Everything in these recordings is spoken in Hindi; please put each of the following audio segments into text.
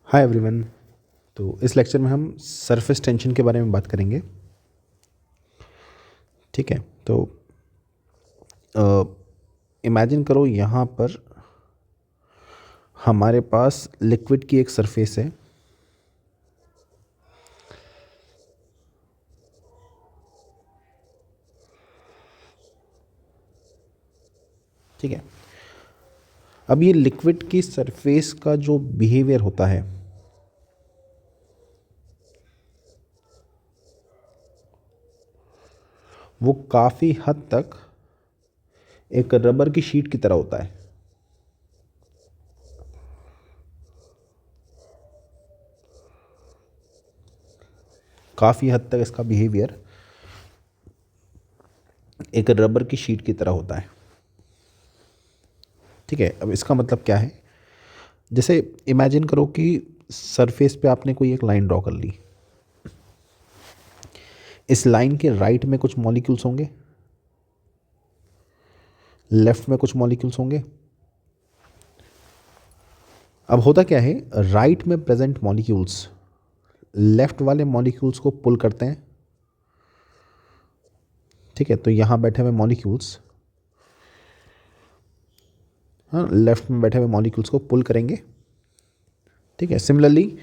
Hi everyone. तो इस लेक्चर में हम सरफेस टेंशन के बारे में बात करेंगे। ठीक है, तो इमेजिन करो यहाँ पर हमारे पास लिक्विड की एक सरफेस है। ठीक है, अब ये लिक्विड की सरफेस का जो बिहेवियर होता है वो काफ़ी हद तक एक रबर की शीट की तरह होता है। काफ़ी हद तक इसका बिहेवियर एक रबर की शीट की तरह होता है। ठीक है, अब इसका मतलब क्या है? जैसे इमेजिन करो कि सरफेस पे आपने कोई एक लाइन ड्रॉ कर ली। इस लाइन के राइट में कुछ मॉलिक्यूल्स होंगे, लेफ्ट में कुछ मॉलिक्यूल्स होंगे। अब होता क्या है, राइट में प्रेजेंट मॉलिक्यूल्स लेफ्ट वाले मॉलिक्यूल्स को पुल करते हैं। ठीक है, तो यहां बैठे हुए मॉलिक्यूल्स हाँ लेफ्ट में बैठे हुए मॉलिक्यूल्स को पुल करेंगे। ठीक है, सिमिलरली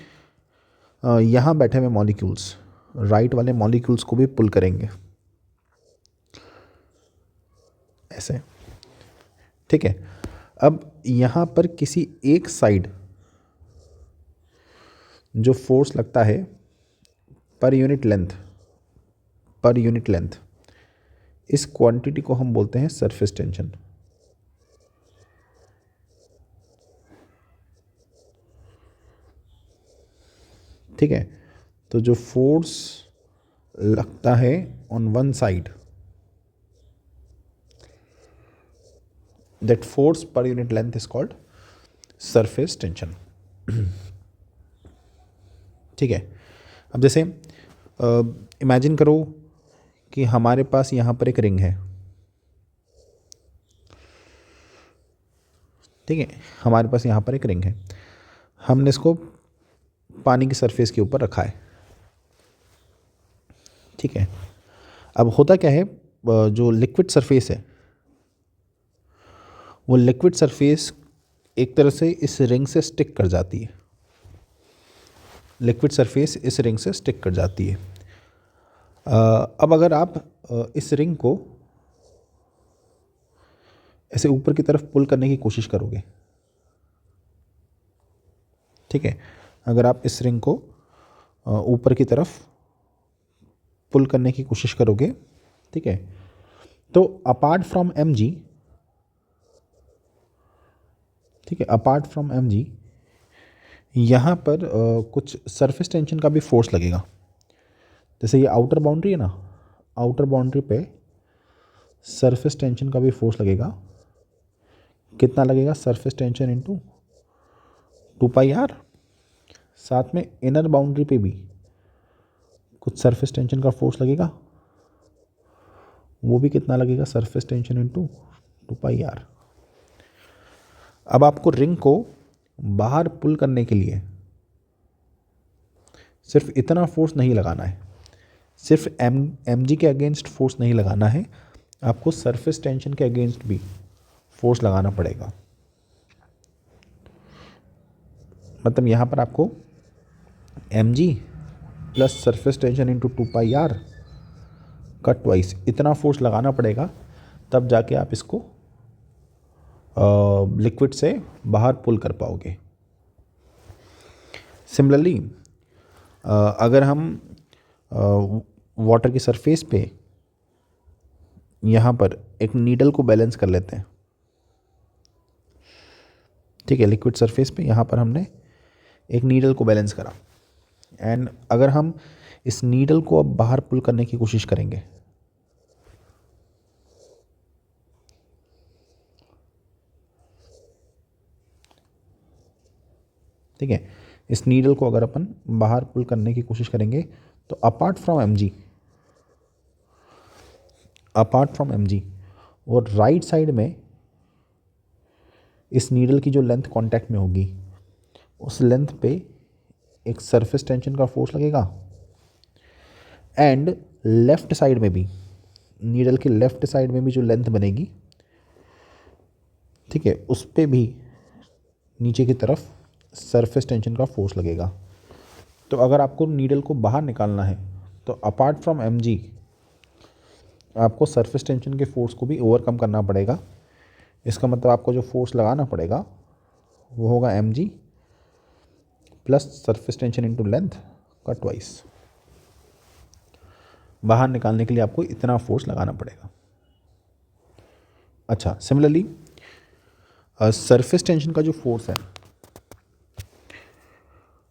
यहां बैठे हुए मॉलिक्यूल्स राइट वाले मॉलिक्यूल्स को भी पुल करेंगे, ऐसे। ठीक है, अब यहां पर किसी एक साइड जो फोर्स लगता है पर यूनिट लेंथ, इस क्वांटिटी को हम बोलते हैं सरफेस टेंशन। ठीक है, तो जो फोर्स लगता है on one side, that force per unit length is called surface tension. ठीक है, अब जैसे इमेजिन करो कि हमारे पास यहाँ पर एक रिंग है। ठीक है, हमारे पास यहाँ पर एक रिंग है, हमने इसको पानी की सरफेस के ऊपर रखा है। ठीक है, अब होता क्या है, जो लिक्विड सरफेस है वो लिक्विड सरफेस एक तरह से इस रिंग से स्टिक कर जाती है। लिक्विड सरफेस इस रिंग से स्टिक कर जाती है। अब अगर आप इस रिंग को ऐसे ऊपर की तरफ पुल करने की कोशिश करोगे। ठीक है, अगर आप इस रिंग को ऊपर की तरफ पुल करने की कोशिश करोगे, ठीक है, तो अपार्ट फ्रॉम एम जी, ठीक है, अपार्ट फ्रॉम एम जी यहाँ पर कुछ सरफेस टेंशन का भी फोर्स लगेगा। जैसे ये आउटर बाउंड्री है ना, आउटर बाउंड्री पे सरफेस टेंशन का भी फोर्स लगेगा। कितना लगेगा? Surface tension into 2πr। साथ में इनर बाउंड्री पे भी कुछ सरफेस टेंशन का फोर्स लगेगा, वो भी कितना लगेगा? Surface tension into 2πr। अब आपको रिंग को बाहर पुल करने के लिए सिर्फ इतना फोर्स नहीं लगाना है, सिर्फ एम जी के अगेंस्ट फोर्स नहीं लगाना है, आपको सरफेस टेंशन के अगेंस्ट भी फोर्स लगाना पड़ेगा। मतलब यहाँ पर आपको M G plus surface tension into 2πr का ट्वाइस इतना फोर्स लगाना पड़ेगा, तब जाके आप इसको लिक्विड से बाहर पुल कर पाओगे। सिमिलरली अगर हम वाटर की सरफेस पे यहाँ पर एक नीडल को बैलेंस कर लेते हैं। ठीक है, लिक्विड सरफेस पे यहाँ पर हमने एक नीडल को बैलेंस करा, एंड अगर हम इस नीडल को अब बाहर पुल करने की कोशिश करेंगे, ठीक है, इस नीडल को अगर अपन बाहर पुल करने की कोशिश करेंगे तो अपार्ट फ्रॉम एम जी और राइट साइड में इस नीडल की जो लेंथ कांटेक्ट में होगी, उस लेंथ पे एक सरफेस टेंशन का फोर्स लगेगा, एंड लेफ्ट साइड में भी, नीडल के लेफ्ट साइड में भी जो लेंथ बनेगी, ठीक है, उस पर भी नीचे की तरफ सरफेस टेंशन का फोर्स लगेगा। तो अगर आपको नीडल को बाहर निकालना है तो अपार्ट फ्रॉम एम जी आपको सरफेस टेंशन के फोर्स को भी ओवरकम करना पड़ेगा। इसका मतलब आपको जो फोर्स लगाना पड़ेगा वो होगा M G plus surface tension into length का ट्वाइस। बाहर निकालने के लिए आपको इतना फोर्स लगाना पड़ेगा। अच्छा, सिमिलरली सरफेस टेंशन का जो फोर्स है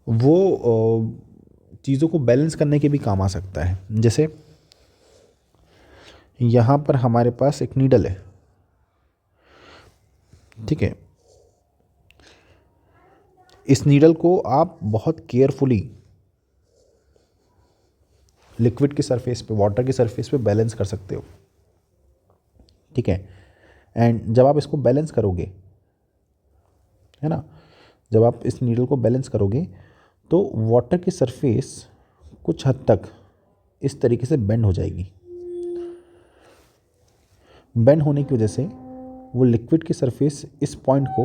वो चीज़ों को बैलेंस करने के भी काम आ सकता है। जैसे यहाँ पर हमारे पास एक नीडल है, ठीक है, इस नीडल को आप बहुत केयरफुली लिक्विड की सरफेस पे, वाटर की सरफेस पे बैलेंस कर सकते हो, ठीक है। एंड जब आप इसको बैलेंस करोगे, है ना, जब आप इस नीडल को बैलेंस करोगे तो वाटर की सरफेस कुछ हद तक इस तरीके से बेंड हो जाएगी। बेंड होने की वजह से वो लिक्विड की सरफेस इस पॉइंट को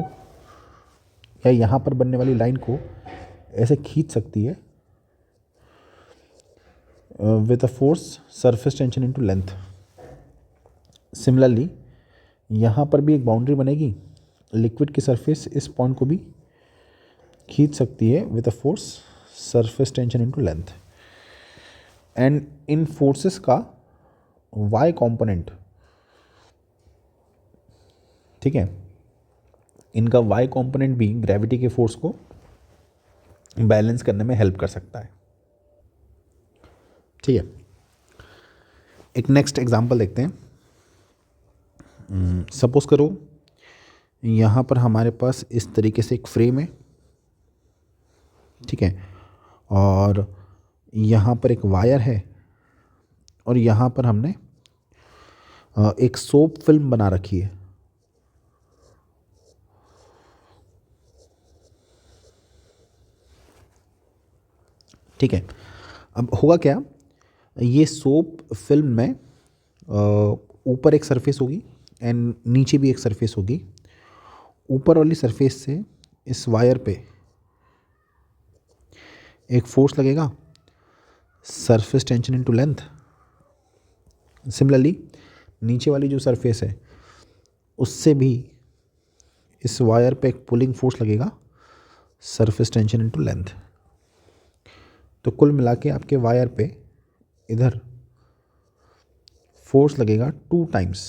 या यहाँ पर बनने वाली लाइन को ऐसे खींच सकती है with a force surface tension into length. Similarly यहाँ पर भी एक बाउंड्री बनेगी, लिक्विड की सरफेस इस पॉइंट को भी खींच सकती है with a force surface tension into length. And in forces का वाई कंपोनेंट, ठीक है, इनका वाई कंपोनेंट भी ग्रेविटी के फोर्स को बैलेंस करने में हेल्प कर सकता है, ठीक है। एक नेक्स्ट एग्जांपल देखते हैं। सपोज करो यहाँ पर हमारे पास इस तरीके से एक फ्रेम है, ठीक है, और यहाँ पर एक वायर है और यहाँ पर हमने एक सोप फिल्म बना रखी है, ठीक है। अब होगा क्या, ये सोप फिल्म में ऊपर एक सरफेस होगी एंड नीचे भी एक सरफेस होगी। ऊपर वाली सरफेस से इस वायर पे एक फोर्स लगेगा, surface tension into length. Similarly नीचे वाली जो सरफेस है उससे भी इस वायर पे एक पुलिंग फोर्स लगेगा, सरफेस टेंशन इनटू लेंथ। तो कुल मिला के आपके वायर पे इधर फोर्स लगेगा 2 times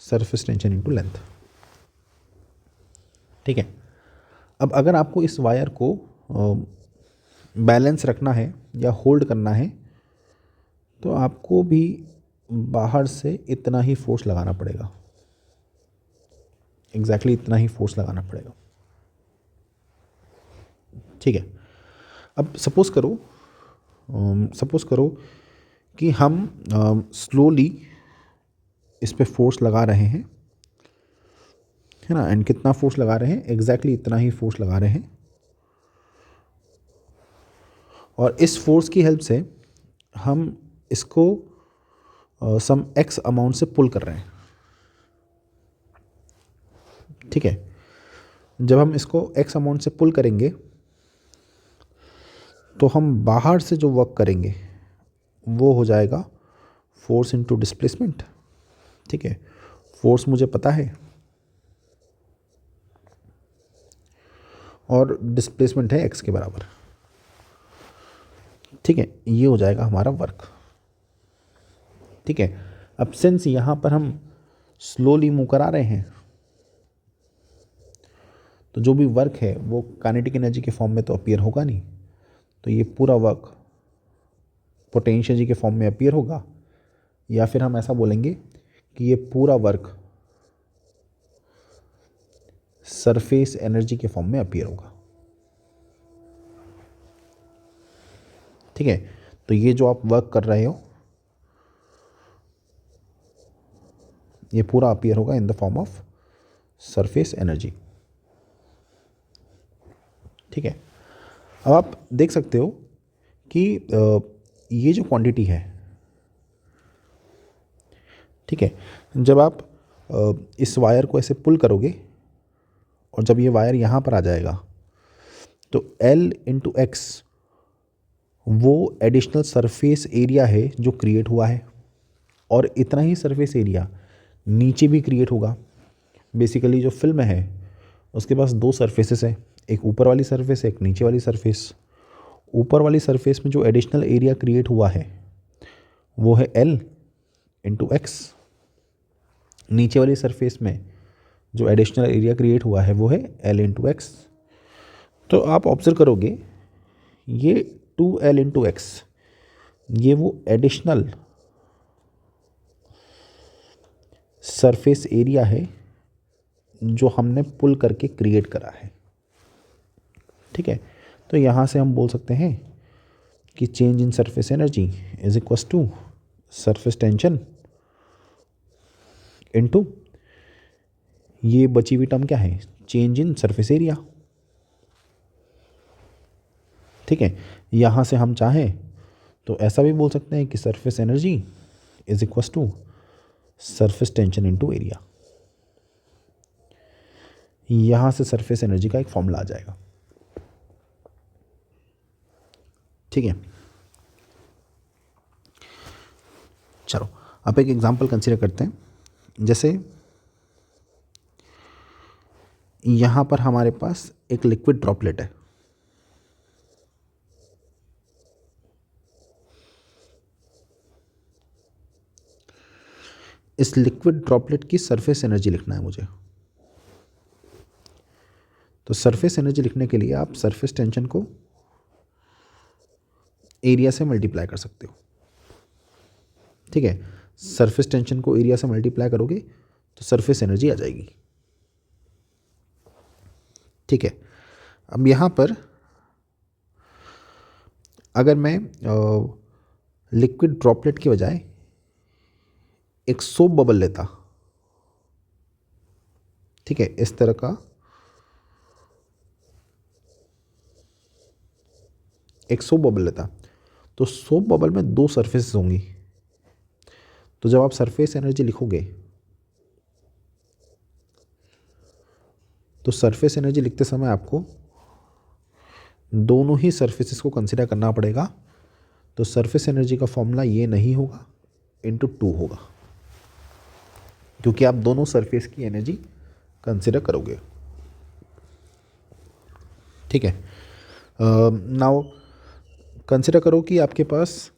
surface tension into length, ठीक है। अब अगर आपको इस वायर को बैलेंस रखना है या होल्ड करना है तो आपको भी बाहर से इतना ही फोर्स लगाना पड़ेगा, एग्जैक्टली इतना ही फोर्स लगाना पड़ेगा, ठीक है। अब सपोज करो कि हम स्लोली इस पे फोर्स लगा रहे हैं, है ना, एंड कितना फोर्स लगा रहे हैं, एग्जैक्टली इतना ही फोर्स लगा रहे हैं, और इस फोर्स की हेल्प से हम इसको सम एक्स अमाउंट से पुल कर रहे हैं, ठीक है। जब हम इसको एक्स अमाउंट से पुल करेंगे तो हम बाहर से जो वर्क करेंगे वो हो जाएगा फोर्स इनटू डिस्प्लेसमेंट, ठीक है। फोर्स मुझे पता है और डिस्प्लेसमेंट है एक्स के बराबर, ठीक है। ये हो जाएगा हमारा वर्क, ठीक है। अब सिंस यहाँ पर हम स्लोली मूव करा रहे हैं तो जो भी वर्क है वो काइनेटिक एनर्जी के फॉर्म में तो अपीयर होगा नहीं, तो ये पूरा वर्क पोटेंशियल एनर्जी के फॉर्म में अपीयर होगा, या फिर हम ऐसा बोलेंगे कि ये पूरा वर्क सरफेस एनर्जी के फॉर्म में अपीयर होगा, ठीक है। तो ये जो आप वर्क कर रहे हो ये पूरा अपीयर होगा in the form of surface energy, ठीक है। अब आप देख सकते हो कि ये जो क्वांटिटी है, ठीक है, जब आप इस वायर को ऐसे पुल करोगे और जब ये वायर यहाँ पर आ जाएगा तो L इंटू एक्स वो एडिशनल सरफेस एरिया है जो क्रिएट हुआ है, और इतना ही सरफेस एरिया नीचे भी क्रिएट होगा। बेसिकली जो फिल्म है उसके पास दो सरफेसेस है, एक ऊपर वाली सरफेस है, एक नीचे वाली सरफेस। ऊपर वाली सरफेस में जो एडिशनल एरिया क्रिएट हुआ है वो है L इंटू एक्स। नीचे वाली सरफेस में जो एडिशनल एरिया क्रिएट हुआ है वो है L इंटू एक्स। तो आप ऑब्जर्व करोगे ये 2L इंटू एक्स ये वो एडिशनल सरफेस एरिया है जो हमने पुल करके क्रिएट करा है, ठीक है। तो यहाँ से हम बोल सकते हैं कि change in surface energy is equals to surface tension into ये बची हुई टर्म क्या है, चेंज इन सरफेस एरिया, ठीक है। यहाँ से हम चाहें तो ऐसा भी बोल सकते हैं कि surface energy is equals to surface tension into area. यहाँ से सरफेस एनर्जी का एक फॉर्मूला आ जाएगा, ठीक है। चलो अब एक एग्जांपल कंसीडर करते हैं। जैसे यहाँ पर हमारे पास एक लिक्विड ड्रॉपलेट है, इस लिक्विड ड्रॉपलेट की सरफेस एनर्जी लिखना है मुझे। तो सरफेस एनर्जी लिखने के लिए आप सरफेस टेंशन को एरिया से मल्टीप्लाई कर सकते हो, ठीक है। सरफेस टेंशन को एरिया से मल्टीप्लाई करोगे तो सरफेस एनर्जी आ जाएगी, ठीक है। अब यहाँ पर अगर मैं लिक्विड ड्रॉपलेट के बजाय एक सोप बबल लेता, ठीक है, इस तरह का एक सोप बबल लेता, तो सोप बबल में दो सरफेसेस होंगी। तो जब आप सरफेस एनर्जी लिखोगे तो सरफेस एनर्जी लिखते समय आपको दोनों ही सरफेसेस को कंसीडर करना पड़ेगा। तो सरफेस एनर्जी का फॉर्मूला ये नहीं होगा, इंटू 2 होगा, क्योंकि आप दोनों सरफेस की एनर्जी कंसीडर करोगे, ठीक है। नाउ कंसीडर करो कि आपके पास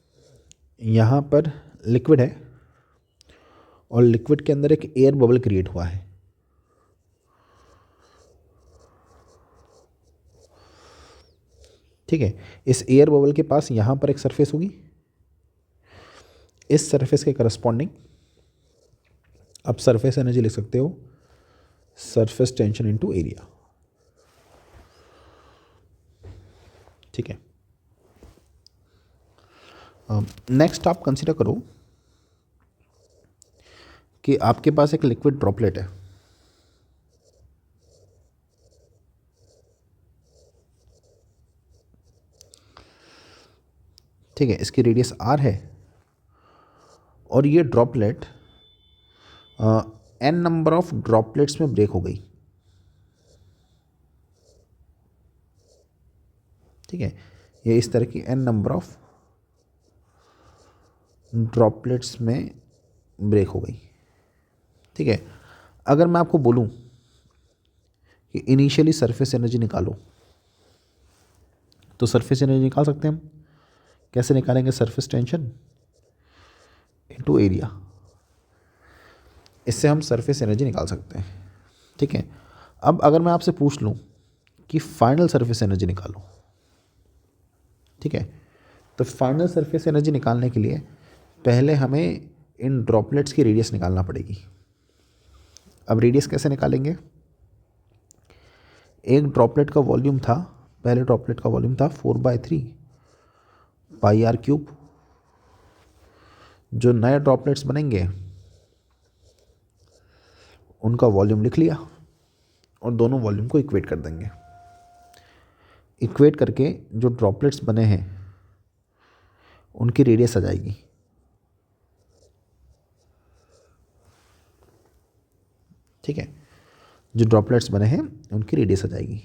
यहाँ पर लिक्विड है और लिक्विड के अंदर एक एयर बबल क्रिएट हुआ है, ठीक है। इस एयर बबल के पास यहाँ पर एक सरफेस होगी, इस सरफेस के करस्पॉन्डिंग आप सरफेस एनर्जी लिख सकते हो सरफेस टेंशन इनटू एरिया, ठीक है। नेक्स्ट आप कंसीडर करो कि आपके पास एक लिक्विड ड्रॉपलेट है, ठीक है, इसकी रेडियस r है और ये droplet n number of droplets में ब्रेक हो गई, ठीक है। ये इस तरह की n नंबर ऑफ ड्रॉपलेट्स में ब्रेक हो गई, ठीक है। अगर मैं आपको बोलूं कि इनिशियली सरफेस एनर्जी निकालो, तो सरफेस एनर्जी निकाल सकते हैं हम। कैसे निकालेंगे? सरफेस टेंशन इनटू एरिया, इससे हम सरफेस एनर्जी निकाल सकते हैं, ठीक है। अब अगर मैं आपसे पूछ लूं कि फाइनल सरफेस एनर्जी निकालो, ठीक है, तो फाइनल सरफेस एनर्जी निकालने के लिए पहले हमें इन ड्रॉपलेट्स की रेडियस निकालना पड़ेगी। अब रेडियस कैसे निकालेंगे? एक ड्रॉपलेट का वॉल्यूम था, पहले ड्रॉपलेट का वॉल्यूम था 4/3 पाई आर क्यूब। जो नए ड्रॉपलेट्स बनेंगे उनका वॉल्यूम लिख लिया और दोनों वॉल्यूम को इक्वेट कर देंगे। इक्वेट करके जो ड्रॉपलेट्स बने हैं उनकी रेडियस आ जाएगी। ठीक है, जो ड्रॉपलेट्स बने हैं उनकी रेडियस आ जाएगी।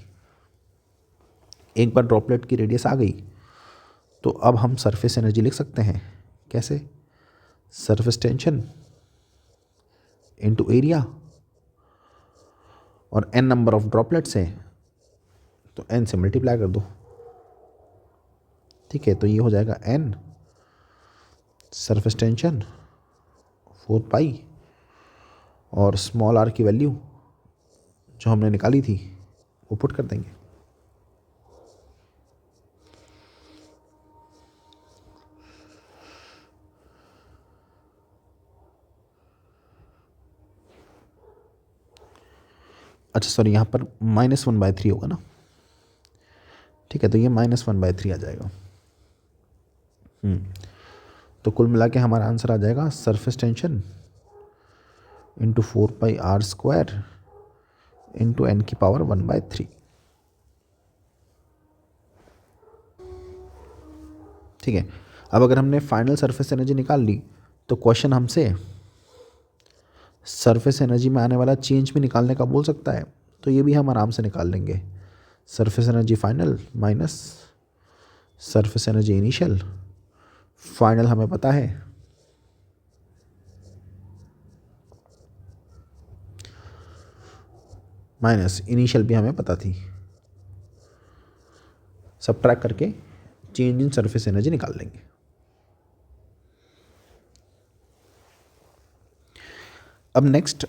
एक बार ड्रॉपलेट की रेडियस आ गई तो अब हम सरफेस एनर्जी लिख सकते हैं। कैसे? सरफेस टेंशन इनटू एरिया, और n नंबर ऑफ ड्रॉपलेट्स हैं तो n से मल्टीप्लाई कर दो। ठीक है, तो ये हो जाएगा n सरफेस टेंशन 4 पाई और स्मॉल r की वैल्यू जो हमने निकाली थी वो पुट कर देंगे। अच्छा सॉरी, यहाँ पर -1/3 होगा ना। ठीक है, तो ये -1/3 आ जाएगा। तो कुल मिला के हमारा आंसर आ जाएगा surface tension into 4πr² into n⁻³ 1/3। ठीक है, अब अगर हमने फाइनल सरफेस एनर्जी निकाल ली तो क्वेश्चन हमसे सरफेस एनर्जी में आने वाला चेंज भी निकालने का बोल सकता है, तो ये भी हम आराम से निकाल लेंगे। Surface energy final minus surface energy initial. Final हमें पता है, माइनस इनिशियल भी हमें पता थी। सबट्रैक्ट करके चेंज इन सरफेस एनर्जी निकाल लेंगे। अब नेक्स्ट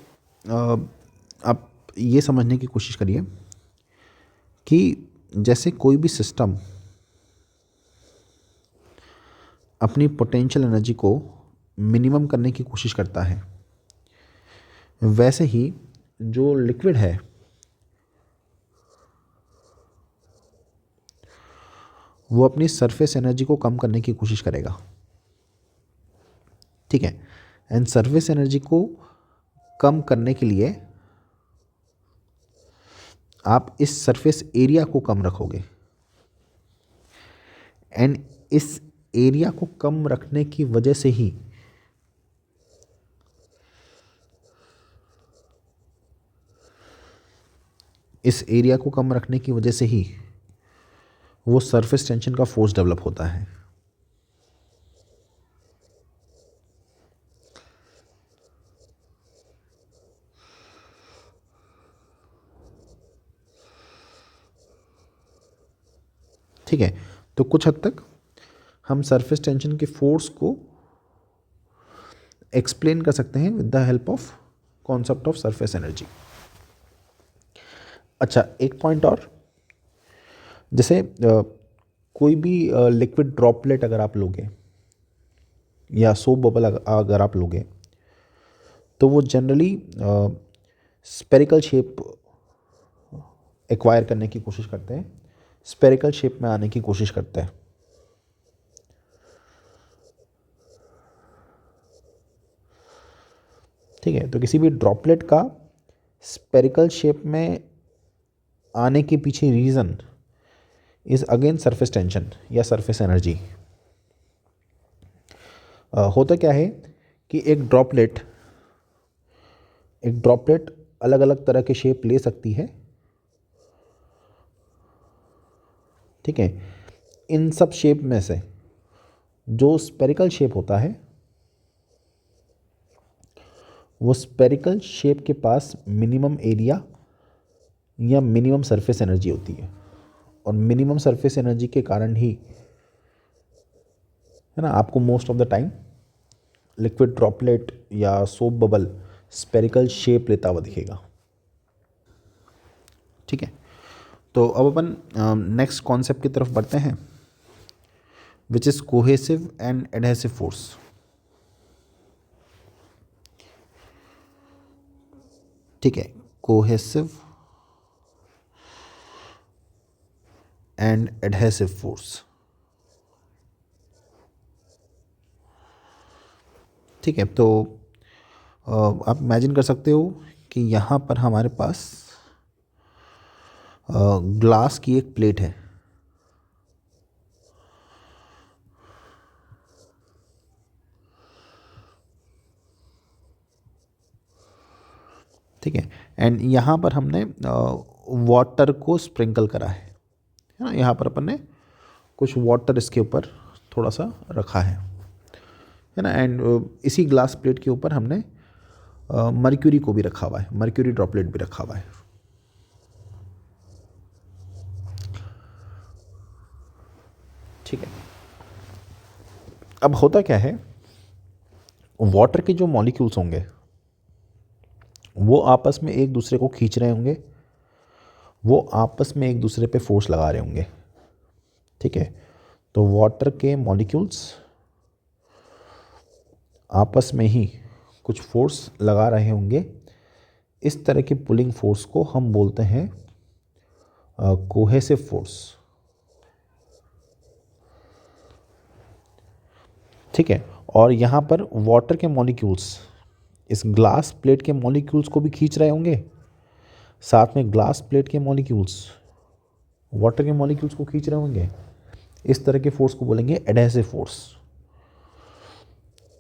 आप ये समझने की कोशिश करिए कि जैसे कोई भी सिस्टम अपनी पोटेंशियल एनर्जी को मिनिमम करने की कोशिश करता है, वैसे ही जो लिक्विड है वो अपनी सरफेस एनर्जी को कम करने की कोशिश करेगा। ठीक है, एंड सरफेस एनर्जी को कम करने के लिए आप इस सरफेस एरिया को कम रखोगे, एंड इस एरिया को कम रखने की वजह से ही वो सरफेस टेंशन का फोर्स डेवलप होता है। ठीक है, तो कुछ हद तक हम सरफेस टेंशन के फोर्स को एक्सप्लेन कर सकते हैं with the help of concept of surface energy. अच्छा, एक पॉइंट और, जैसे कोई भी लिक्विड ड्रॉपलेट अगर आप लोगे या सोप बबल अगर आप लोगे तो वो जनरली स्पेरिकल शेप एक्वायर करने की कोशिश करते हैं, स्पेरिकल शेप में आने की कोशिश करते हैं। ठीक है, तो किसी भी ड्रॉपलेट का स्पेरिकल शेप में आने के पीछे reason is again surface tension या सरफेस एनर्जी। होता क्या है कि एक ड्रॉपलेट अलग अलग तरह के शेप ले सकती है। ठीक है, इन सब शेप में से जो स्पेरिकल शेप होता है वो स्पेरिकल शेप के पास मिनिमम एरिया या मिनिमम सरफेस एनर्जी होती है, और मिनिमम सरफेस एनर्जी के कारण ही है ना आपको most of the time liquid droplet या सोप बबल स्पेरिकल शेप लेता हुआ दिखेगा। ठीक है, तो अब अपन नेक्स्ट कॉन्सेप्ट की तरफ बढ़ते हैं, which is cohesive and adhesive force. ठीक है, कोहेसिव एंड एडहेसिव फोर्स। ठीक है, तो आप इमेजिन कर सकते हो कि यहाँ पर हमारे पास ग्लास की एक प्लेट है। ठीक है। एंड यहाँ पर हमने वाटर को स्प्रिंकल करा है ना, यहाँ पर अपन ने कुछ वाटर इसके ऊपर थोड़ा सा रखा है ना। एंड इसी ग्लास प्लेट के ऊपर हमने मर्क्यूरी को भी रखा हुआ है, मर्क्यूरी ड्रॉपलेट भी रखा हुआ है। ठीक है। अब होता क्या है, वाटर के जो मॉलिक्यूल्स होंगे वो आपस में एक दूसरे को खींच रहे होंगे, वो आपस में एक दूसरे पे फोर्स लगा रहे होंगे। ठीक है। तो वाटर के मॉलिक्यूल्स आपस में ही कुछ फोर्स लगा रहे होंगे। इस तरह की पुलिंग फोर्स को हम बोलते हैं कोहेसिव फोर्स। ठीक है। और यहाँ पर वाटर के मॉलिक्यूल्स इस ग्लास प्लेट के मॉलिक्यूल्स को भी खींच रहे होंगे, साथ में ग्लास प्लेट के मॉलिक्यूल्स वाटर के मॉलिक्यूल्स को खींच रहे होंगे। इस तरह के फोर्स को बोलेंगे एडहेसिव फोर्स।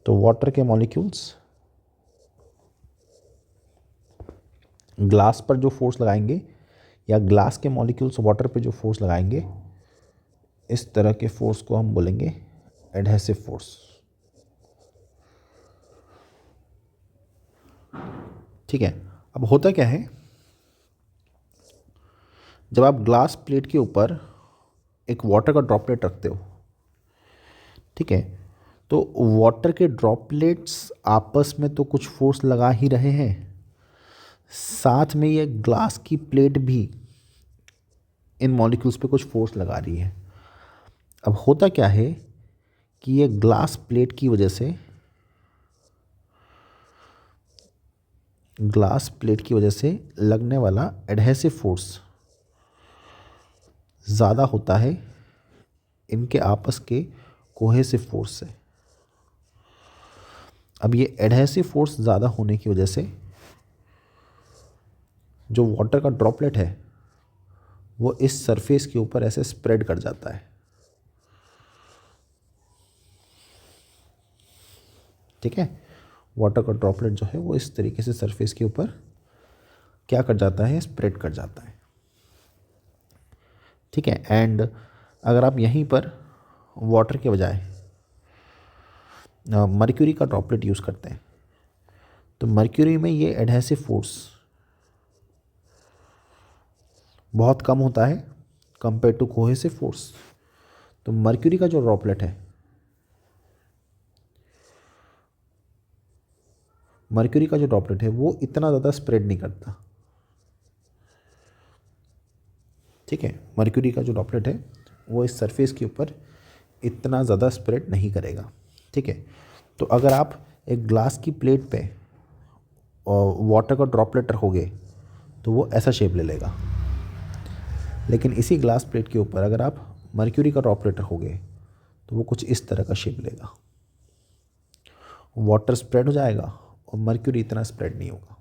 तो वाटर के मॉलिक्यूल्स ग्लास पर जो फोर्स लगाएंगे या ग्लास के मॉलिक्यूल्स वाटर पे जो फोर्स लगाएंगे, इस तरह के फोर्स को हम बोलेंगे एडहेसिव फोर्स। ठीक है। अब होता क्या है, जब आप ग्लास प्लेट के ऊपर एक वाटर का ड्रॉपलेट रखते हो, ठीक है, तो वाटर के ड्रॉपलेट्स आपस में तो कुछ फोर्स लगा ही रहे हैं, साथ में ये ग्लास की प्लेट भी इन मॉलिक्यूल्स पे कुछ फोर्स लगा रही है। अब होता क्या है कि ये ग्लास प्लेट की वजह से लगने वाला एडहेसिव फोर्स ज़्यादा होता है इनके आपस के कोहेसिव फोर्स से। अब ये एडहेसिव फोर्स ज़्यादा होने की वजह से जो वाटर का ड्रॉपलेट है वो इस सरफेस के ऊपर ऐसे स्प्रेड कर जाता है। ठीक है। वाटर का ड्रॉपलेट जो है वो इस तरीके से सरफेस के ऊपर क्या कर जाता है, स्प्रेड कर जाता है। ठीक है। एंड अगर आप यहीं पर वाटर के बजाय मर्क्यूरी का ड्रॉपलेट यूज़ करते हैं तो मर्क्यूरी में ये एडहेसिव फोर्स बहुत कम होता है कंपेयर टू कोहेसिव फोर्स। तो मर्क्यूरी का जो ड्रॉपलेट है, वो इतना ज़्यादा स्प्रेड नहीं करता। ठीक है। मर्क्यूरी का जो ड्रॉपलेट है वो इस सरफेस के ऊपर इतना ज़्यादा स्प्रेड नहीं करेगा। ठीक है। तो अगर आप एक ग्लास की प्लेट पे वाटर का ड्रॉपलेट रखोगे तो वो ऐसा शेप ले लेगा, लेकिन इसी ग्लास प्लेट के ऊपर अगर आप मर्क्यूरी का ड्रॉपलेट रखोगे तो वो कुछ इस तरह का शेप लेगा। वाटर स्प्रेड हो जाएगा और मर्क्यूरी इतना स्प्रेड नहीं होगा।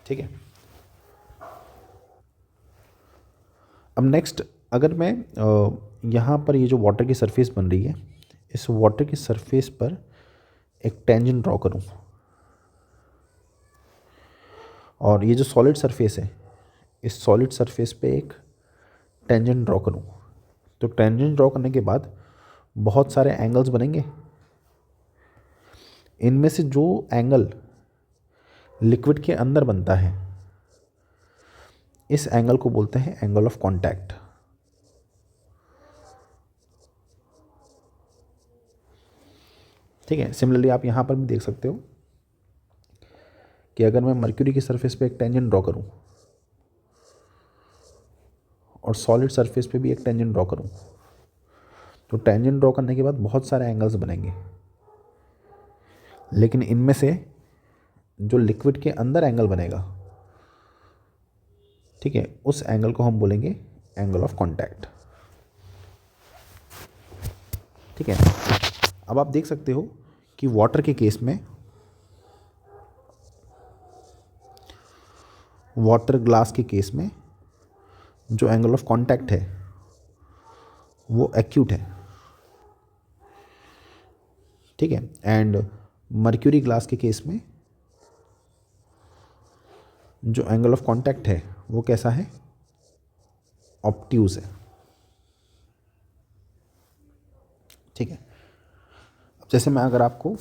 ठीक है। अब नेक्स्ट, अगर मैं यहाँ पर ये जो वाटर की सरफेस बन रही है, इस वाटर की सरफेस पर एक टेंजेंट ड्रॉ करूँ और ये जो सॉलिड सरफेस है, इस सॉलिड सरफेस पे एक टेंजेंट ड्रॉ करूँ, तो टेंजेंट ड्रॉ करने के बाद बहुत सारे एंगल्स बनेंगे। इनमें से जो एंगल लिक्विड के अंदर बनता है, इस एंगल को बोलते हैं एंगल ऑफ कांटेक्ट। ठीक है। सिमिलरली आप यहाँ पर भी देख सकते हो कि अगर मैं मर्क्यूरी की सरफेस पे एक टेंजेंट ड्रॉ करूँ और सॉलिड सरफेस पे भी एक टेंजेंट ड्रॉ करूँ, तो टेंजेंट ड्रॉ करने के बाद बहुत सारे एंगल्स बनेंगे, लेकिन इनमें से जो लिक्विड के अंदर एंगल बनेगा, ठीक है, उस एंगल को हम बोलेंगे एंगल ऑफ कांटेक्ट। ठीक है। अब आप देख सकते हो कि वाटर के केस में वाटर ग्लास के केस में जो एंगल ऑफ कांटेक्ट है वो एक्यूट है। ठीक है। एंड मर्क्यूरी ग्लास के केस में जो एंगल ऑफ कांटेक्ट है वो कैसा है, ऑब्ट्यूज है। ठीक है, अब जैसे मैं अगर आपको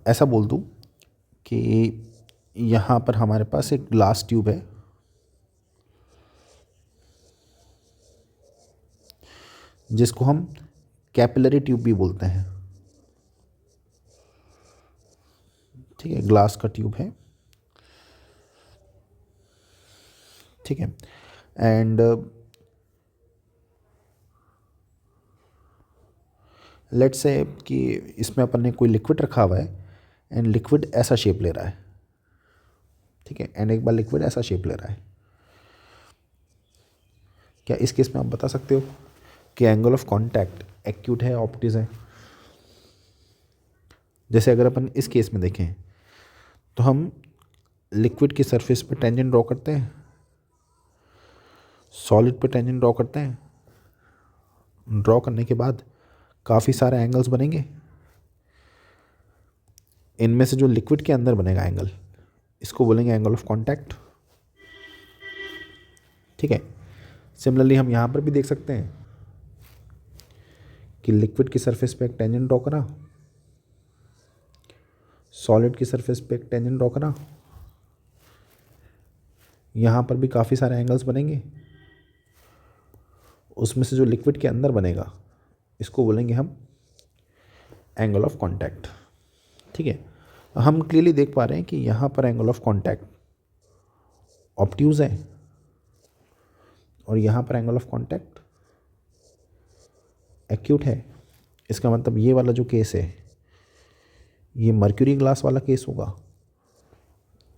ऐसा बोल दूं कि यहाँ पर हमारे पास एक ग्लास ट्यूब है, जिसको हम कैपिलरी ट्यूब भी बोलते हैं। ठीक है, ग्लास का ट्यूब है। ठीक है, एंड लेट्स से कि इसमें अपन ने कोई लिक्विड रखा हुआ है एंड लिक्विड ऐसा शेप ले रहा है। ठीक है, एंड एक बार लिक्विड ऐसा शेप ले रहा है। क्या इस केस में आप बता सकते हो कि एंगल ऑफ कांटेक्ट एक्यूट है, ऑब्ट्यूज है? जैसे अगर अपन इस केस में देखें तो हम लिक्विड की सरफेस पे टेंजेंट ड्रॉ करते हैं, सॉलिड पे टेंजेंट ड्रॉ करते हैं। ड्रॉ करने के बाद काफ़ी सारे एंगल्स बनेंगे। इनमें से जो लिक्विड के अंदर बनेगा एंगल, इसको बोलेंगे एंगल ऑफ कांटेक्ट। ठीक है, सिमिलरली हम यहाँ पर भी देख सकते हैं कि लिक्विड की सरफेस पे एक टेंजेंट ड्रॉ करा, सॉलिड की सरफेस पे एक टेंजेंट ड्रॉ करा, यहाँ पर भी काफ़ी सारे एंगल्स बनेंगे। उसमें से जो लिक्विड के अंदर बनेगा, इसको बोलेंगे हम एंगल ऑफ कांटेक्ट। ठीक है, हम क्लियरली देख पा रहे हैं कि यहाँ पर एंगल ऑफ कांटेक्ट ऑब्ट्यूज है और यहाँ पर एंगल ऑफ कांटेक्ट एक्यूट है। इसका मतलब ये वाला जो केस है ये मर्क्यूरी ग्लास वाला केस होगा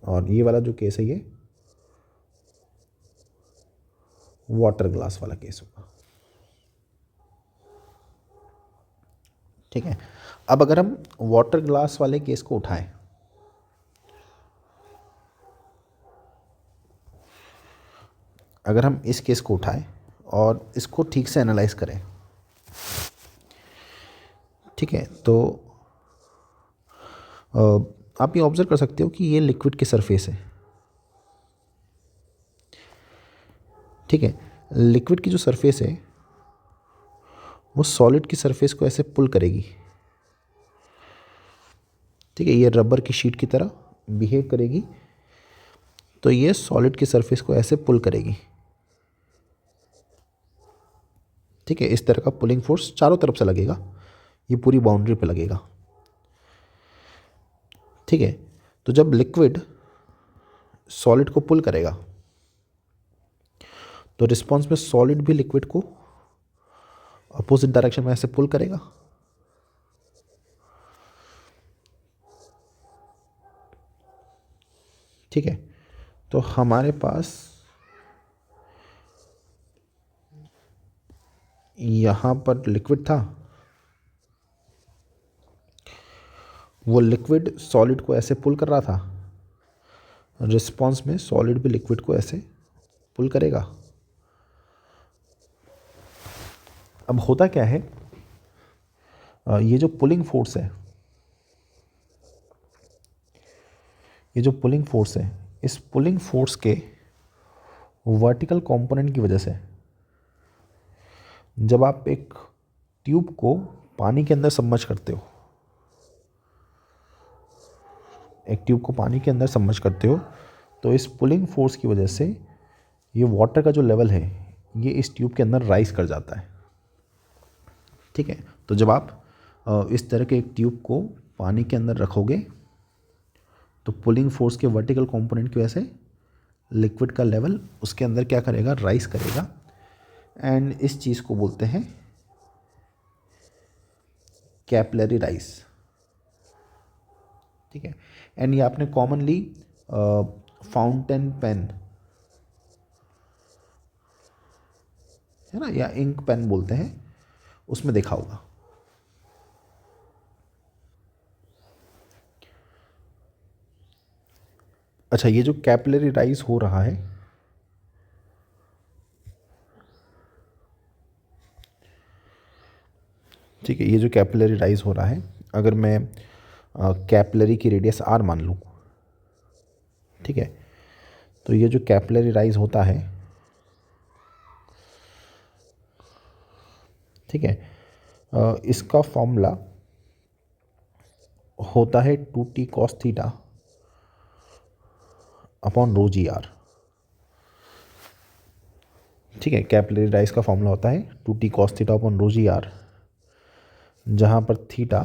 और ये वाला जो केस है ये वाटर ग्लास वाला केस होगा। ठीक है, अब अगर हम वाटर ग्लास वाले केस को उठाएं, अगर हम इस केस को उठाएं और इसको ठीक से एनालाइज करें, ठीक है, तो आप ये ऑब्जर्व कर सकते हो कि ये लिक्विड की सरफेस है। ठीक है, लिक्विड की जो सरफेस है वो सॉलिड की सरफेस को ऐसे पुल करेगी। ठीक है, ये रबर की शीट की तरह बिहेव करेगी, तो ये सॉलिड की सरफेस को ऐसे पुल करेगी। ठीक है, इस तरह का पुलिंग फोर्स चारों तरफ से लगेगा, ये पूरी बाउंड्री पे लगेगा। ठीक है, तो जब लिक्विड सॉलिड को पुल करेगा तो रिस्पॉन्स में सॉलिड भी लिक्विड को अपोजिट डायरेक्शन में ऐसे पुल करेगा। ठीक है, तो हमारे पास यहाँ पर लिक्विड था, वो लिक्विड सॉलिड को ऐसे पुल कर रहा था, रिस्पॉन्स में सॉलिड भी लिक्विड को ऐसे पुल करेगा। अब होता क्या है, ये जो पुलिंग फोर्स है, ये जो पुलिंग फोर्स है, इस पुलिंग फोर्स के वर्टिकल कंपोनेंट की वजह से जब आप एक ट्यूब को पानी के अंदर सबमर्ज करते हो, एक ट्यूब को पानी के अंदर सबमर्ज करते हो, तो इस पुलिंग फोर्स की वजह से ये वाटर का जो लेवल है ये इस ट्यूब के अंदर राइज कर जाता है। ठीक है, तो जब आप इस तरह के एक ट्यूब को पानी के अंदर रखोगे तो पुलिंग फोर्स के वर्टिकल कंपोनेंट की वजह से लिक्विड का लेवल उसके अंदर क्या करेगा, राइज करेगा, एंड इस चीज़ को बोलते हैं कैपिलरी राइज। ठीक है, एंड ये आपने कॉमनली फाउंटेन पेन है ना, या इंक पेन बोलते हैं, उसमें देखा होगा। अच्छा, ये जो कैपिलरी राइज हो रहा है, ठीक है, ये जो कैपिलरी राइज हो रहा है, अगर मैं कैपिलरी की रेडियस आर मान लूँ, ठीक है। तो ये जो कैपिलरी राइज होता है, ठीक है, इसका फॉर्मूला होता है 2t cos theta upon rho g r. ठीक है, कैपिलरी राइज का फॉर्मूला होता है 2t cos theta upon rho g r, जहाँ पर थीटा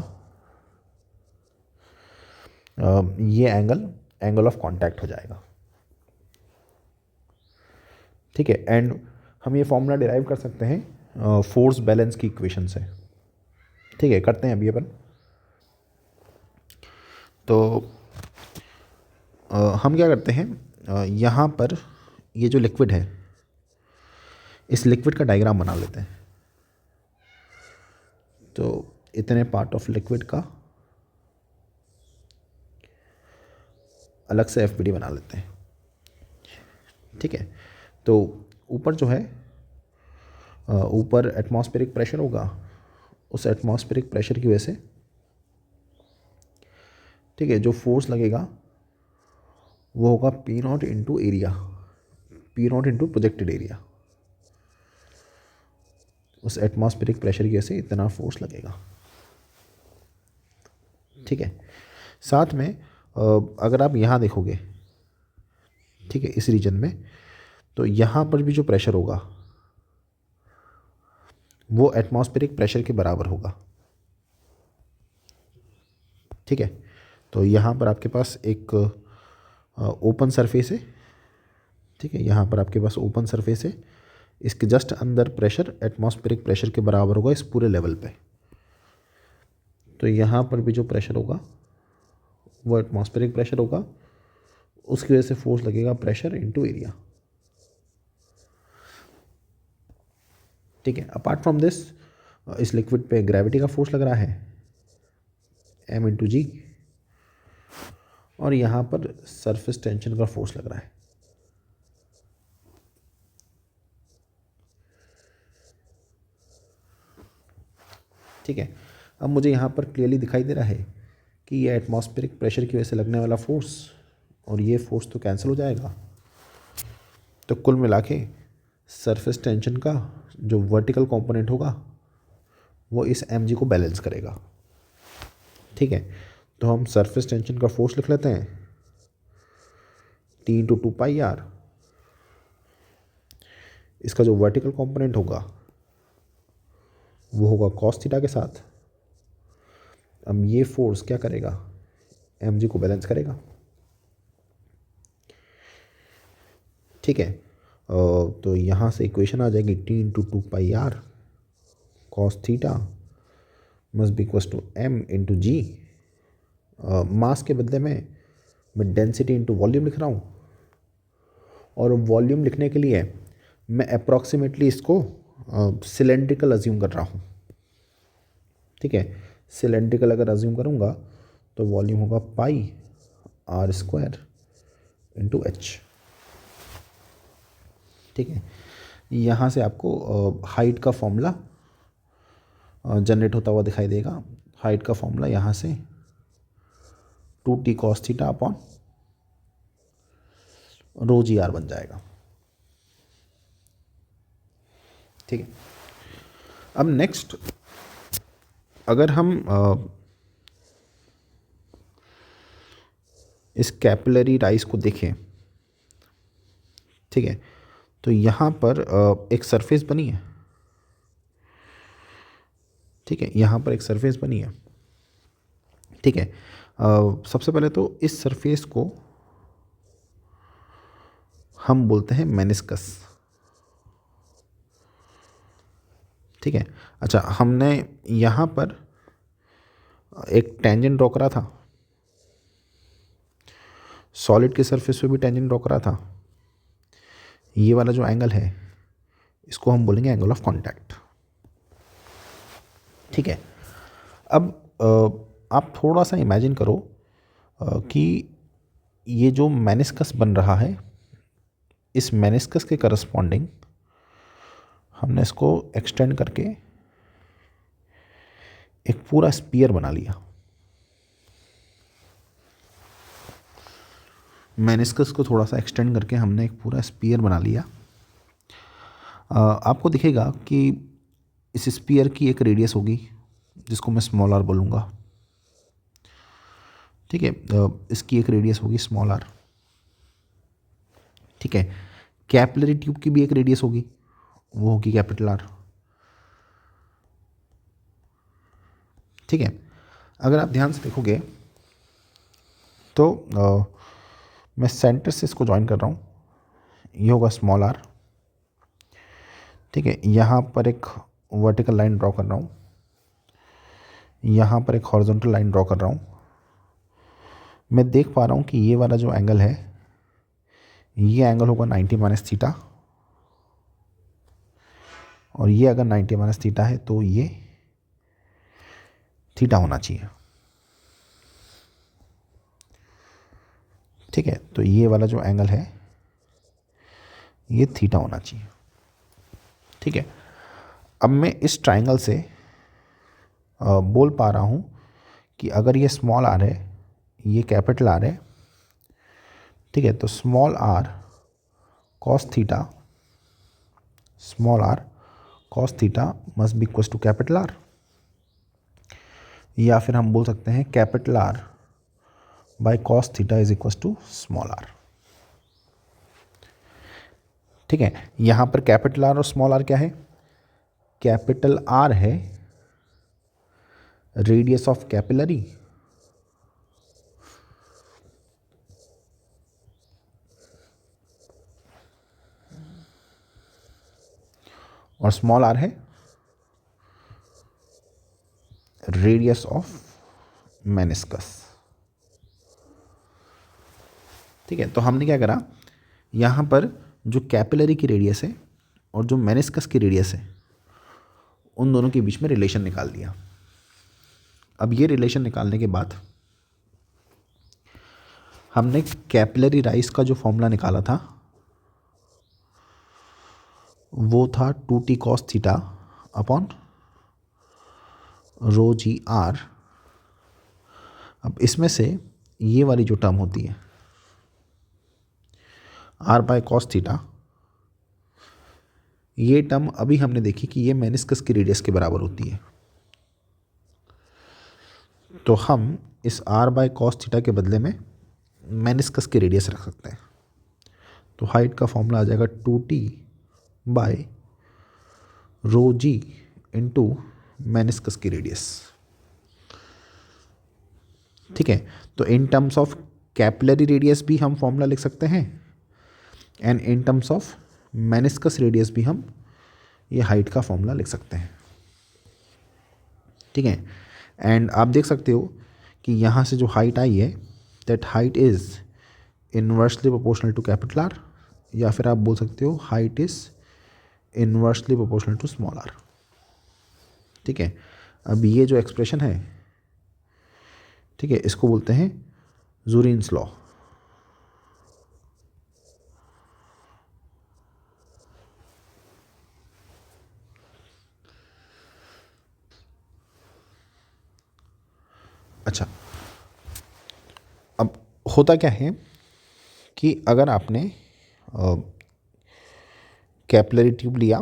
ये एंगल ऑफ कांटेक्ट हो जाएगा। ठीक है, एंड हम ये फॉर्मूला डिराइव कर सकते हैं फोर्स बैलेंस की इक्वेशन से। ठीक है, करते हैं अभी अपन। तो हम क्या करते हैं, यहाँ पर ये जो लिक्विड है, इस लिक्विड का डायग्राम बना लेते हैं। तो इतने पार्ट ऑफ लिक्विड का अलग से एफबीडी बना लेते हैं। ठीक है, तो ऊपर जो है, ऊपर एटमॉस्फेरिक प्रेशर होगा, उस एटमॉस्फेरिक प्रेशर की वजह से, ठीक है, जो फोर्स लगेगा वो होगा P not into area, P not into projected area. उस एटमॉस्फेरिक प्रेशर की वजह से इतना फोर्स लगेगा। ठीक है, साथ में अगर आप यहाँ देखोगे, ठीक है, इस रीजन में, तो यहाँ पर भी जो प्रेशर होगा वो एटमॉस्फेरिक प्रेशर के बराबर होगा। ठीक है, तो यहाँ पर आपके पास एक ओपन सरफेस है। ठीक है, यहाँ पर आपके पास ओपन सरफेस है, इसके जस्ट अंदर प्रेशर एटमॉस्फेरिक प्रेशर के बराबर होगा इस पूरे लेवल पे। तो यहाँ पर भी जो प्रेशर होगा वो एटमॉस्फेरिक प्रेशर होगा, उसकी वजह से फोर्स लगेगा प्रेशर इनटू एरिया। ठीक है, अपार्ट फ्रॉम दिस, इस लिक्विड पे ग्रेविटी का फोर्स लग रहा है m इंटू जी, और यहाँ पर सरफेस टेंशन का फोर्स लग रहा है। ठीक है, अब मुझे यहाँ पर क्लियरली दिखाई दे रहा है कि ये एटमॉस्फेरिक प्रेशर की वजह से लगने वाला फोर्स और ये फोर्स तो कैंसिल हो जाएगा। तो कुल मिला के सरफेस टेंशन का जो वर्टिकल कंपोनेंट होगा वो इस mg को बैलेंस करेगा। ठीक है, तो हम सरफेस टेंशन का फोर्स लिख लेते हैं T इंटू 2πr। इसका जो वर्टिकल कंपोनेंट होगा वो होगा cos थीटा के साथ। अब ये फोर्स क्या करेगा, mg को बैलेंस करेगा। ठीक है, तो यहाँ से इक्वेशन आ जाएगी T into 2πr cos theta must be equals to m into g. Mass के बदले में मैं डेंसिटी इंटू वॉल्यूम लिख रहा हूँ, और वॉल्यूम लिखने के लिए मैं अप्रॉक्सीमेटली इसको सिलेंड्रिकल अज्यूम कर रहा हूँ। ठीक है, सिलेंड्रिकल अगर अज्यूम करूँगा तो वॉल्यूम होगा पाई आर स्क्वायर इंटू एच। ठीक है, यहाँ से आपको हाइट का फॉर्मूला जनरेट होता हुआ दिखाई देगा। हाइट का फॉर्मूला यहाँ से 2t cos theta upon rho g r बन जाएगा। ठीक है, अब नेक्स्ट अगर हम इस कैपिलरी राइज को देखें, ठीक है, तो यहाँ पर एक सरफेस बनी है। ठीक है, यहाँ पर एक सरफेस बनी है। ठीक है, सबसे पहले तो इस सरफेस को हम बोलते हैं मेनिस्कस। ठीक है, अच्छा, हमने यहाँ पर एक टेंजेंट ड्रॉ करा था, सॉलिड के सरफेस पे भी टेंजेंट ड्रॉ करा था। ये वाला जो एंगल है इसको हम बोलेंगे एंगल ऑफ कांटेक्ट। ठीक है, अब आप थोड़ा सा इमेजिन करो कि ये जो मेनिस्कस बन रहा है, इस मेनिस्कस के करस्पॉन्डिंग हमने इसको एक्सटेंड करके एक पूरा स्पीयर बना लिया। मेनिस्कस को थोड़ा सा एक्सटेंड करके हमने एक पूरा स्पीयर बना लिया। आपको दिखेगा कि इस स्पीयर की एक रेडियस होगी जिसको मैं स्मॉल आर बोलूँगा, ठीक है। इसकी एक रेडियस होगी स्मॉल आर, ठीक है। कैपिलरी ट्यूब की भी एक रेडियस होगी, वो होगी कैपिटल आर, ठीक है। अगर आप ध्यान से देखोगे तो मैं सेंटर से इसको ज्वाइन कर रहा हूँ, ये होगा स्मॉल आर, ठीक है। यहाँ पर एक वर्टिकल लाइन ड्रॉ कर रहा हूँ, यहाँ पर एक हॉरिजॉन्टल लाइन ड्रॉ कर रहा हूँ। मैं देख पा रहा हूँ कि ये वाला जो एंगल है, ये एंगल होगा 90 माइनस थीटा, और ये अगर 90 माइनस थीटा है तो ये थीटा होना चाहिए, ठीक है। तो ये वाला जो एंगल है ये थीटा होना चाहिए, ठीक है। अब मैं इस ट्राइंगल से बोल पा रहा हूँ कि अगर ये स्मॉल आर है, ये कैपिटल आर है, ठीक है। तो small r cos theta, small r cos theta must be equal to capital R, या फिर हम बोल सकते हैं capital R by cos theta is equal to small r, ठीक है। यहाँ पर कैपिटल आर और स्मॉल आर क्या है? कैपिटल आर है रेडियस ऑफ कैपिलरी, और स्मॉल आर है रेडियस ऑफ मेनिस्कस, ठीक है। तो हमने क्या करा, यहाँ पर जो कैपिलरी की रेडियस है और जो मेनिस्कस की रेडियस है, उन दोनों के बीच में रिलेशन निकाल दिया। अब ये रिलेशन निकालने के बाद हमने कैपिलरी राइज का जो फॉर्मूला निकाला था वो था 2t cos theta upon rho g r. अब इसमें से ये वाली जो टर्म होती है r बाय कॉस थीटा, ये टर्म अभी हमने देखी कि ये मेनिस्कस की रेडियस के बराबर होती है, तो हम इस r बाय कॉस थीटा के बदले में मेनिस्कस की रेडियस रख सकते हैं। तो हाइट का फॉर्मूला आ जाएगा 2t बाय रो जी इंटू मेनिस्कस की रेडियस, ठीक है। तो in terms of capillary radius भी हम फॉर्मूला लिख सकते हैं, and in terms of meniscus radius भी हम ये हाइट का फॉर्मूला लिख सकते हैं, ठीक है। एंड आप देख सकते हो कि यहाँ से जो हाइट आई है that height is inversely proportional to capital R, या फिर आप बोल सकते हो height is inversely proportional to small r, ठीक है। अब ये जो एक्सप्रेशन है, ठीक है, इसको बोलते हैं ज़ूरिन्स लॉ। अच्छा, अब होता क्या है कि अगर आपने कैपिलरी ट्यूब लिया,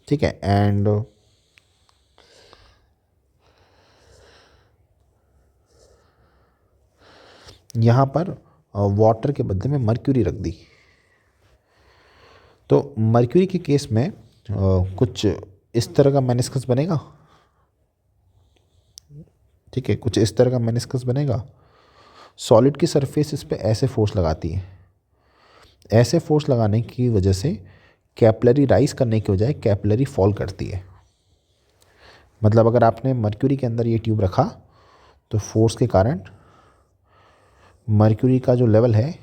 ठीक है, एंड यहाँ पर वाटर के बदले में मर्क्यूरी रख दी, तो मर्क्यूरी के केस में कुछ इस तरह का मेनिस्कस बनेगा, ठीक है, कुछ इस तरह का मेनिस्कस बनेगा। सॉलिड की सरफेस इस पे ऐसे फोर्स लगाती है, ऐसे फोर्स लगाने की वजह से कैपिलरी राइज करने की बजाय कैपिलरी फॉल करती है। मतलब अगर आपने मर्क्यूरी के अंदर ये ट्यूब रखा तो फोर्स के कारण मर्क्यूरी का जो लेवल है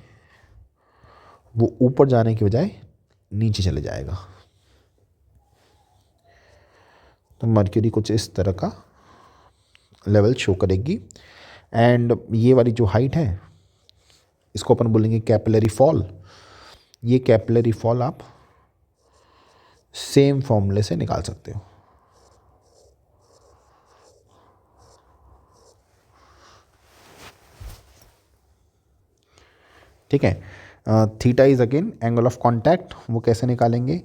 वो ऊपर जाने की बजाय नीचे चले जाएगा। तो मर्क्यूरी कुछ इस तरह का लेवल शो करेगी, एंड ये वाली जो हाइट है इसको अपन बोलेंगे कैपिलरी फॉल। ये कैपिलरी फॉल आप सेम फॉर्मूले से निकाल सकते हो। ठीक है। Theta is again angle of contact, वो कैसे निकालेंगे,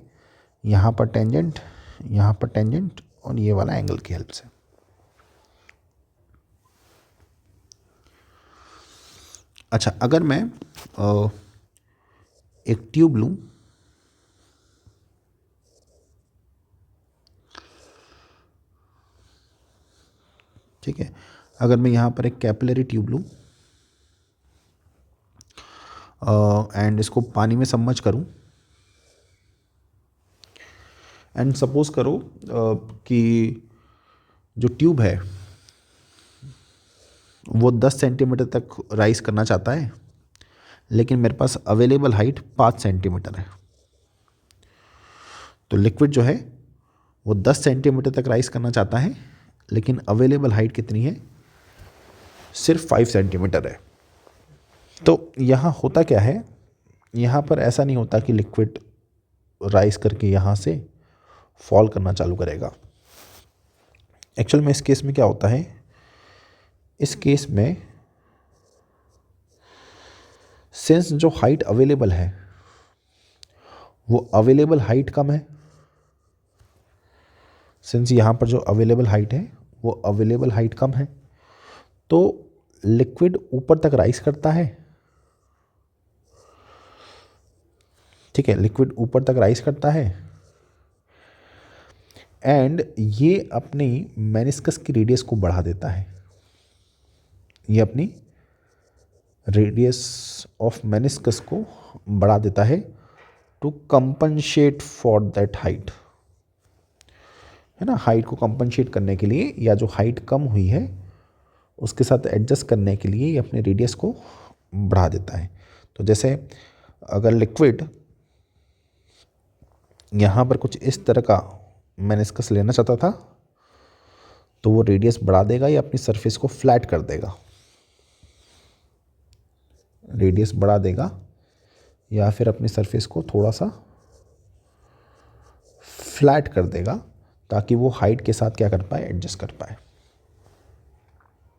यहाँ पर टेंजेंट, यहाँ पर टेंजेंट और ये वाला एंगल की हेल्प से। अच्छा, अगर मैं एक ट्यूब लूँ, ठीक है, अगर मैं यहाँ पर एक कैपिलरी ट्यूब लूँ एंड इसको पानी में सबमर्ज करूँ एंड सपोज करो कि जो ट्यूब है वो 10 सेंटीमीटर तक राइज करना चाहता है, लेकिन मेरे पास अवेलेबल हाइट 5 सेंटीमीटर है। तो लिक्विड जो है वो 10 सेंटीमीटर तक राइज करना चाहता है, लेकिन अवेलेबल हाइट कितनी है, सिर्फ 5 सेंटीमीटर है। तो यहाँ होता क्या है, यहाँ पर ऐसा नहीं होता कि लिक्विड राइज करके यहाँ से फॉल करना चालू करेगा। एक्चुअल में इस केस में क्या होता है, इस केस में सिंस जो हाइट अवेलेबल है वो अवेलेबल हाइट कम है, सिंस यहाँ पर जो अवेलेबल हाइट है वो अवेलेबल हाइट कम है, तो लिक्विड ऊपर तक राइज करता है, ठीक है, लिक्विड ऊपर तक राइज करता है एंड ये अपनी मेनिस्कस की रेडियस को बढ़ा देता है, ये अपनी रेडियस ऑफ मेनिस्कस को बढ़ा देता है to compensate for that height, है ना, हाइट को कंपनशेट करने के लिए या जो हाइट कम हुई है उसके साथ एडजस्ट करने के लिए ये अपने रेडियस को बढ़ा देता है। तो जैसे अगर लिक्विड यहाँ पर कुछ इस तरह का मेनिस्कस लेना चाहता था तो वो रेडियस बढ़ा देगा या अपनी सरफेस को फ्लैट कर देगा, रेडियस बढ़ा देगा या फिर अपनी सरफेस को थोड़ा सा फ्लैट कर देगा ताकि वो हाइट के साथ क्या कर पाए, एडजस्ट कर पाए।